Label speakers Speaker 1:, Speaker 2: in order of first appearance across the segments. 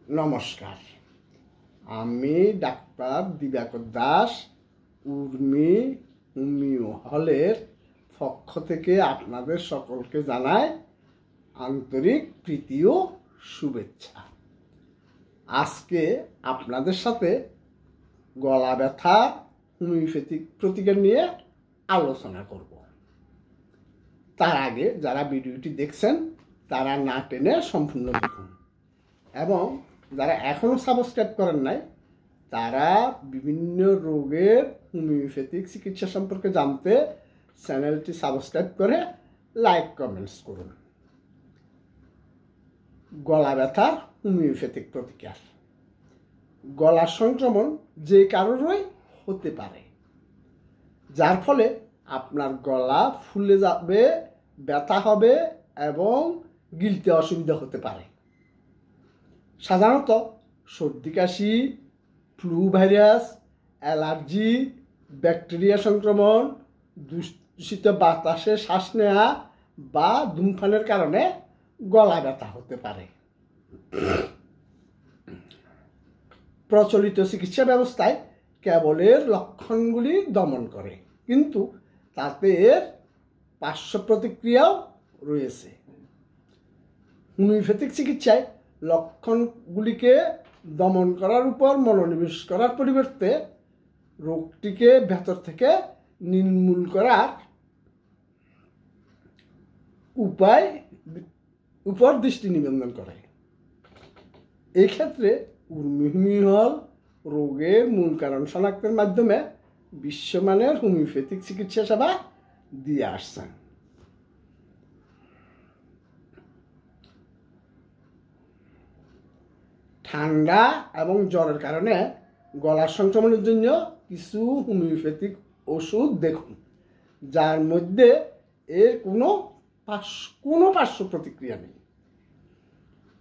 Speaker 1: নমস্কার, আমি ডাক্তার দিবাকর দাস উর্মি হোমিও হলের পক্ষ থেকে আপনাদের সকলকে জানাই আন্তরিক প্রীতি ও শুভেচ্ছা। আজকে আপনাদের সাথে গলা ব্যথা হোমিওপ্যাথিক প্রতিকার নিয়ে আলোচনা করব। তার আগে যারা ভিডিওটি দেখছেন তারা না টেনে সম্পূর্ণ দেখুন, এবং যারা এখনও সাবস্ক্রাইব করেন নাই তারা বিভিন্ন রোগের হোমিওপ্যাথিক চিকিৎসা সম্পর্কে জানতে চ্যানেলটি সাবস্ক্রাইব করে লাইক কমেন্টস করুন। গলা ব্যথার হোমিওপ্যাথিক প্রতিকার। গলার সংক্রমণ যে কারোরই হতে পারে, যার ফলে আপনার গলা ফুলে যাবে, ব্যথা হবে এবং গিলতে অসুবিধা হতে পারে। সাধারণত সর্দি কাশি, ফ্লু ভাইরাস, অ্যালার্জি, ব্যাকটেরিয়া সংক্রমণ, দূষিত বাতাসে শ্বাস নেওয়া বা ধূমপানের কারণে গলা ব্যথা হতে পারে। প্রচলিত চিকিৎসা ব্যবস্থায় কেবল এর লক্ষণগুলি দমন করে, কিন্তু তাতে এর পার্শ্ব প্রতিক্রিয়াও রয়েছে। হোমিওপ্যাথিক চিকিৎসায় লক্ষণগুলিকে দমন করার উপর মনোনিবেশ করার পরিবর্তে রোগটিকে ভেতর থেকে নির্মূল করার উপায় উপর দৃষ্টি নিবন্ধন করে। এই ক্ষেত্রে হোমিও হল রোগের মূল কারণ শনাক্তের মাধ্যমে বিশ্বমানের হোমিওপ্যাথিক চিকিৎসা সেবা দিয়ে আসছেন। ঠান্ডা এবং জ্বরের কারণে গলার সংক্রমণের জন্য কিছু হোমিওপ্যাথিক ওষুধ দেখুন, যার মধ্যে এর কোনো পার্শ্ব প্রতিক্রিয়া নেই।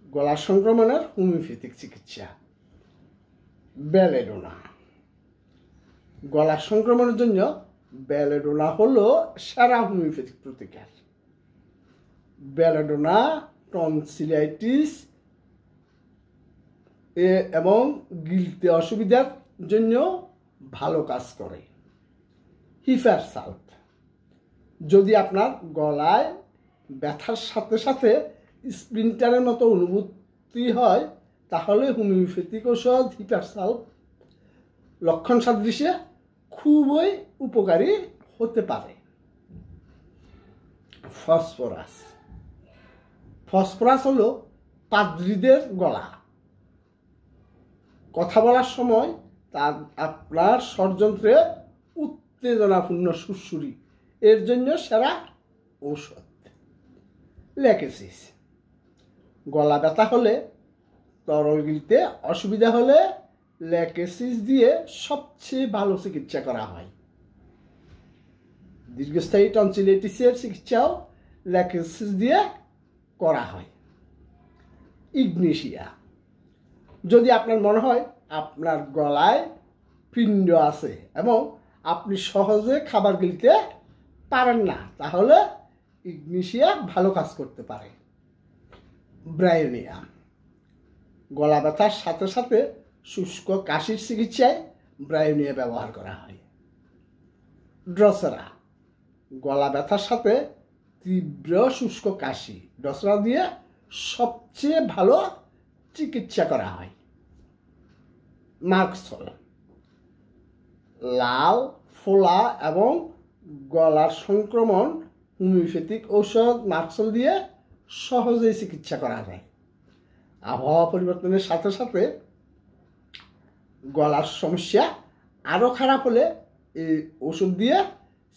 Speaker 1: গলার সংক্রমণের হোমিওপ্যাথিক চিকিৎসা। বেলেডোনা। গলার সংক্রমণের জন্য বেলেডোনা হলো সেরা হোমিওপ্যাথিক প্রতিকার। বেলেডোনা টনসিলাইটিস এবং গিলতে অসুবিধার জন্য ভালো কাজ করে। হিফার সাল্প। যদি আপনার গলায় ব্যথার সাথে সাথে স্প্লিন্টারের মতো অনুভূতি হয়, তাহলে হোমিওপ্যাথিক ঔষধ হিফার সাল্প লক্ষণ সাদৃশ্যে খুবই উপকারী হতে পারে। ফসফরাস। ফসফরাস হলো পাদ্রীদের গলা। কথা বলার সময় তার আপনার ষড়যন্ত্রে উত্তেজনাপূর্ণ সুরসুরি এর জন্য সেরা ঔষধ। ল্যাকেসিস। গলা ব্যথা হলে, তরল গিলতে অসুবিধা হলে ল্যাকেসিস দিয়ে সবচেয়ে ভালো চিকিৎসা করা হয়। দীর্ঘস্থায়ী টনসিলাইটিসের চিকিৎসাও ল্যাকেসিস দিয়ে করা হয়। ইগনেশিয়া। যদি আপনার মনে হয় আপনার গলায় পিণ্ড আছে এবং আপনি সহজে খাবার গিলতে পারেন না, তাহলে ইগনেশিয়া ভালো কাজ করতে পারে। ব্রায়োনিয়া। গলা ব্যথার সাথে সাথে শুষ্ক কাশির চিকিৎসায় ব্রায়োনিয়া ব্যবহার করা হয়। ড্রসেরা। গলা ব্যথার সাথে তীব্র শুষ্ক কাশি, ড্রসেরা দিয়ে সবচেয়ে ভালো চিকিৎসা করা হয়। মার্কসল। লাল, ফোলা এবং গলার সংক্রমণ হোমিওপ্যাথিক ঔষধ মার্কসল দিয়ে সহজেই চিকিৎসা করা যায়। আবহাওয়া পরিবর্তনের সাথে সাথে গলার সমস্যা আরও খারাপ হলে এই ওষুধ দিয়ে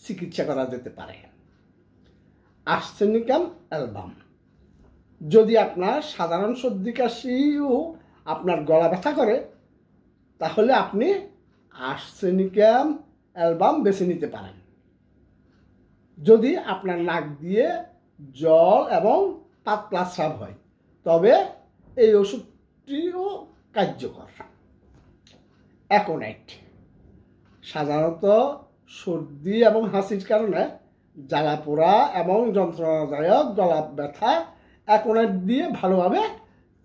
Speaker 1: চিকিৎসা করা যেতে পারে। Arsenicum album. যদি আপনার সাধারণ সর্দি কাশিও আপনার গলা ব্যথা করে, তাহলে আপনি আর্সেনিকাম অ্যালবাম বেছে নিতে পারেন। যদি আপনার নাক দিয়ে জল এবং পাতলা স্রাব হয়, তবে এই ওষুধটিও কার্যকর। অ্যাকোনাইট। সাধারণত সর্দি এবং হাঁচির কারণে জ্বালা পোড়া এবং যন্ত্রণাদায়ক গলা ব্যথা অ্যাকোনাইট দিয়ে ভালোভাবে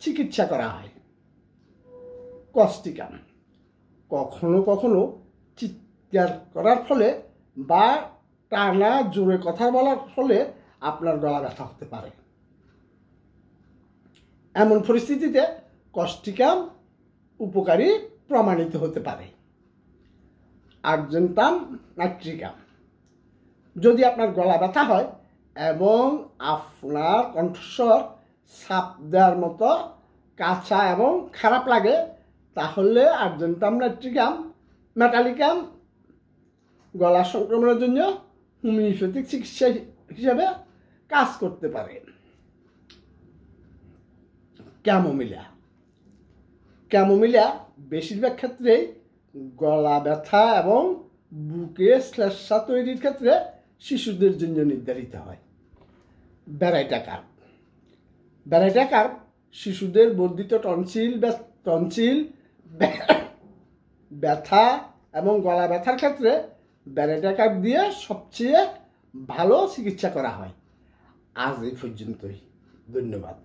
Speaker 1: চিকিৎসা করা হয়। কস্টিকাম। কখনো কখনো চিৎকার করার ফলে বা টানা জোরে কথা বলার ফলে আপনার গলা ব্যথা হতে পারে। এমন পরিস্থিতিতে কস্টিকাম উপকারী প্রমাণিত হতে পারে। Argentum nitricum. যদি আপনার গলা ব্যথা হয় এবং আপনার কণ্ঠস্বর চাপ দেওয়ার মতো কাঁচা এবং খারাপ লাগে, তাহলে আর্জেন্টাম নাইট্রিকাম মেটালিকাম গলা সংক্রমণের জন্য হোমিওপ্যাথিক চিকিৎসা হিসাবে কাজ করতে পারে। ক্যামোমিলা। ক্যামোমিলা বেশিরভাগ ক্ষেত্রেই গলা ব্যথা এবং বুকে শ্লেষ্মা তৈরির ক্ষেত্রে শিশুদের জন্য নির্ধারিত হয়। ভ্যারাইটা কার্প। ভ্যারাইটা কার্প শিশুদের বর্ধিত টনসিল ব্যথা এবং গলা ব্যথার ক্ষেত্রে ভ্যারাইটা কার্প দিয়ে সবচেয়ে ভালো চিকিৎসা করা হয়। আজ এই পর্যন্তই, ধন্যবাদ।